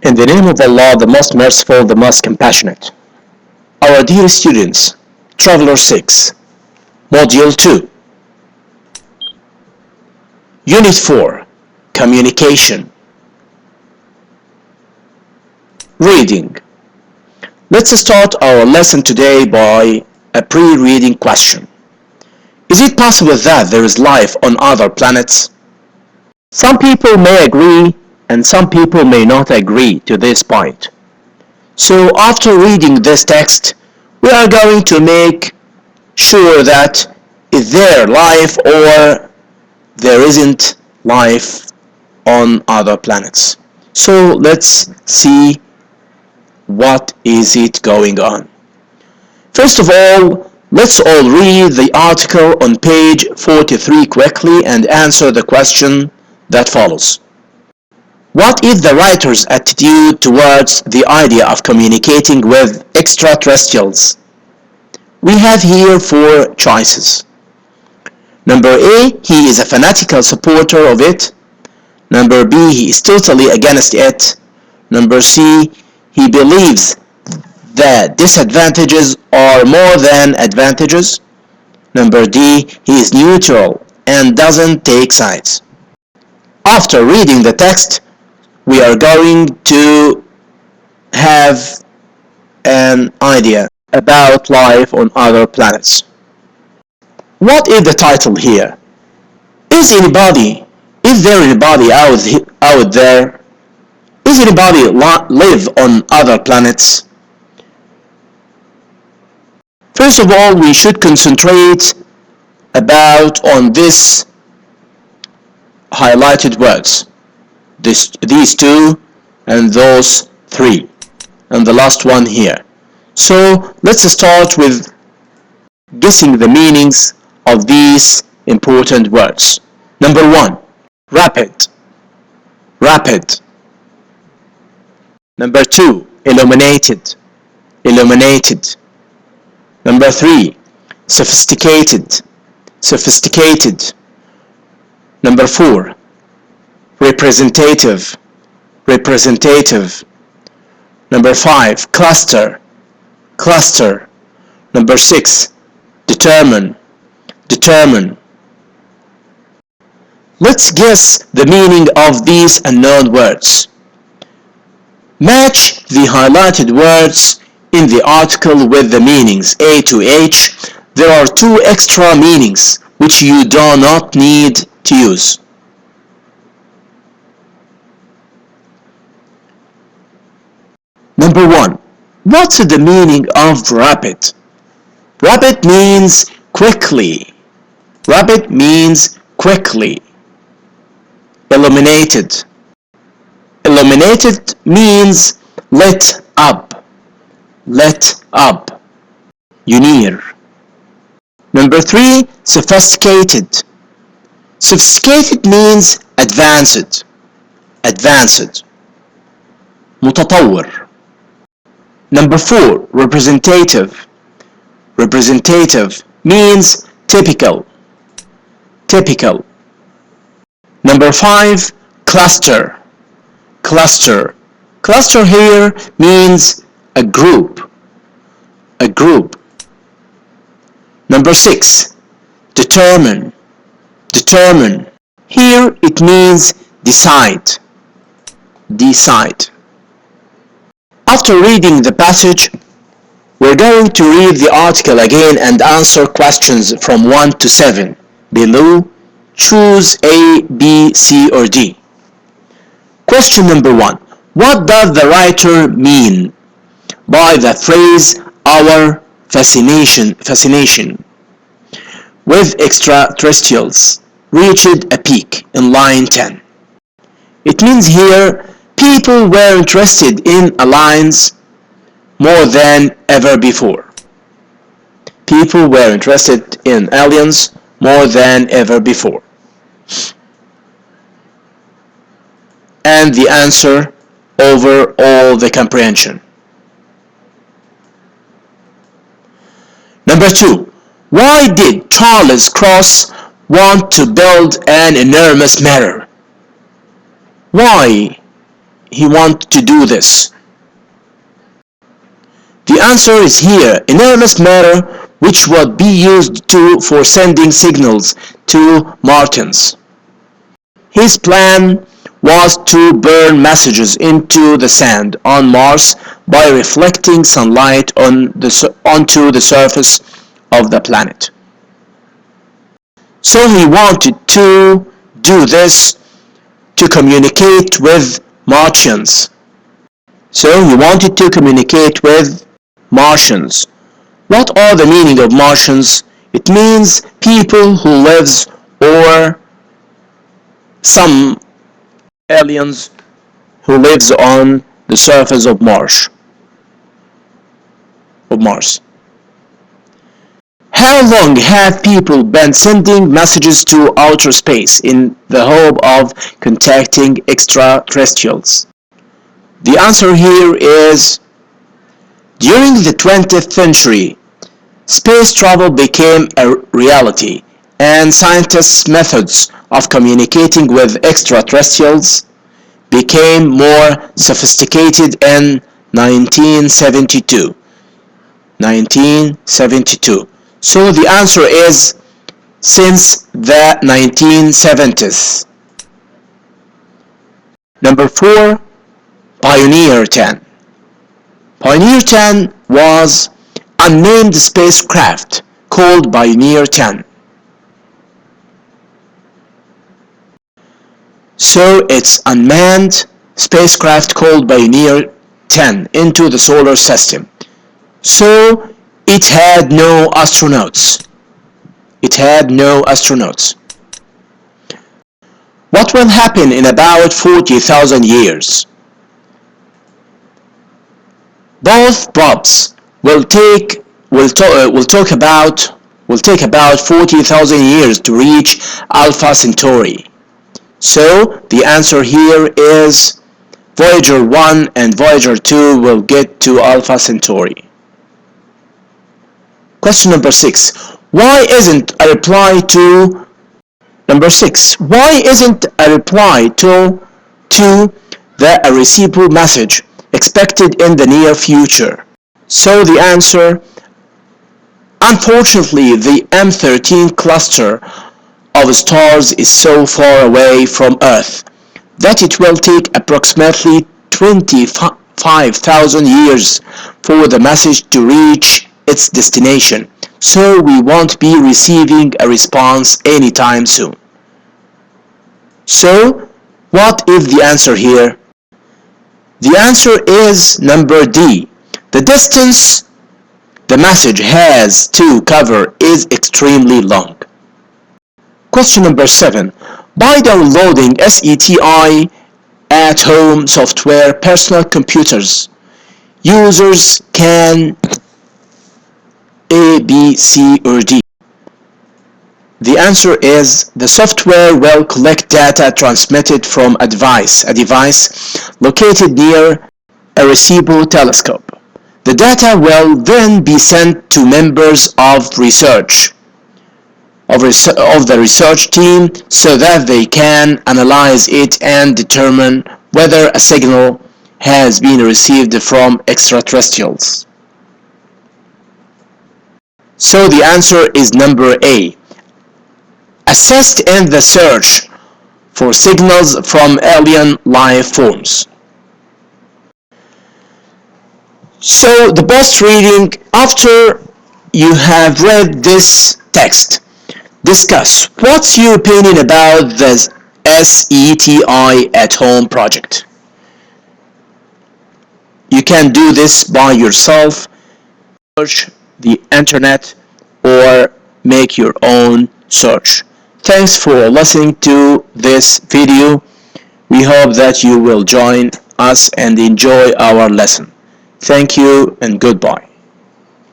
In the name of Allah, the most merciful, the most compassionate. Our dear students, Traveler 6, Module 2, Unit 4, Communication. Reading. Let's start our lesson today by a pre-reading question. Is it possible that there is life on other planets? Some people may agree and some people may not agree to this point. So after reading this text, we are going to make sure that is there life or there isn't life on other planets. So let's see what is it going on. First of all, let's all read the article on page 43 quickly and answer the question that follows. What is the writer's attitude towards the idea of communicating with extraterrestrials? We have here 4 choices. Number A, he is a fanatical supporter of it. Number B, he is totally against it. Number C, he believes that disadvantages are more than advantages. Number D, he is neutral and doesn't take sides. After reading the text, we are going to have an idea about life on other planets. What is the title here? Is there anybody out there? Is anybody live on other planets? First of all, we should concentrate on this highlighted words. These 2 and those 3 and the last one here. So let's start with guessing the meanings of these important words. Number 1, rapid. Number 2, illuminated. Number 3, sophisticated. Number 4, representative. Number 5, cluster. Number 6, determine. Let's guess the meaning of these unknown words. Match the highlighted words in the article with the meanings A to H. There are 2 extra meanings which you do not need to use. Number 1. What's the meaning of rapid? Rapid means quickly. Illuminated. Illuminated means lit up. Near. Number 3, sophisticated. Sophisticated means advanced. متطور. Number 4, representative. Representative means typical. Number 5, cluster. Cluster here means a group. Number 6, determine. Here it means decide. After reading the passage, we're going to read the article again and answer questions from 1 to 7. Below, choose A, B, C, or D. Question number 1. What does the writer mean by the phrase our fascination with extraterrestrials reached a peak in line 10? It means here people were interested in aliens more than ever before. People were interested in aliens more than ever before. And the answer over all the comprehension. Number 2. Why did Charles Cross want to build an enormous mirror? Why? he want to do this? The answer is here, enormous matter which would be used for sending signals to Martians. His plan was to burn messages into the sand on Mars by reflecting sunlight onto the surface of the planet. So he wanted to do this to communicate with Martians. What are the meaning of Martians? It means people who lives or some aliens who lives on the surface of Mars. How long have people been sending messages to outer space in the hope of contacting extraterrestrials? The answer here is during the 20th century, space travel became a reality, and scientists' methods of communicating with extraterrestrials became more sophisticated in 1972. So the answer is since the 1970s. Number 4, Pioneer 10. Pioneer 10 was unmanned spacecraft called Pioneer 10. So it's unmanned spacecraft called Pioneer 10 into the solar system. So it had no astronauts. What will happen in about 40,000 years? Both probes will take about 40,000 years to reach Alpha Centauri. So the answer here is Voyager 1 and Voyager 2 will get to Alpha Centauri. Question number 6. Why isn't a reply to the Arecibo message expected in the near future? So the answer, unfortunately, the M13 cluster of stars is so far away from Earth that it will take approximately 25,000 years for the message to reach its destination, so we won't be receiving a response anytime soon. So, what is the answer here? The answer is number D. The distance the message has to cover is extremely long. Question number 7. By downloading SETI at-home software personal computers, users can A, B, C, or D. The answer is the software will collect data transmitted from a device located near Arecibo telescope. The data will then be sent to members of the research team so that they can analyze it and determine whether a signal has been received from extraterrestrials. So the answer is number A. Assist in the search for signals from alien life forms. So the post reading, after you have read this text, discuss what's your opinion about the SETI at home project. You can do this by yourself, search the internet, or make your own search. Thanks for listening to this video. We hope that you will join us and enjoy our lesson. Thank you and goodbye.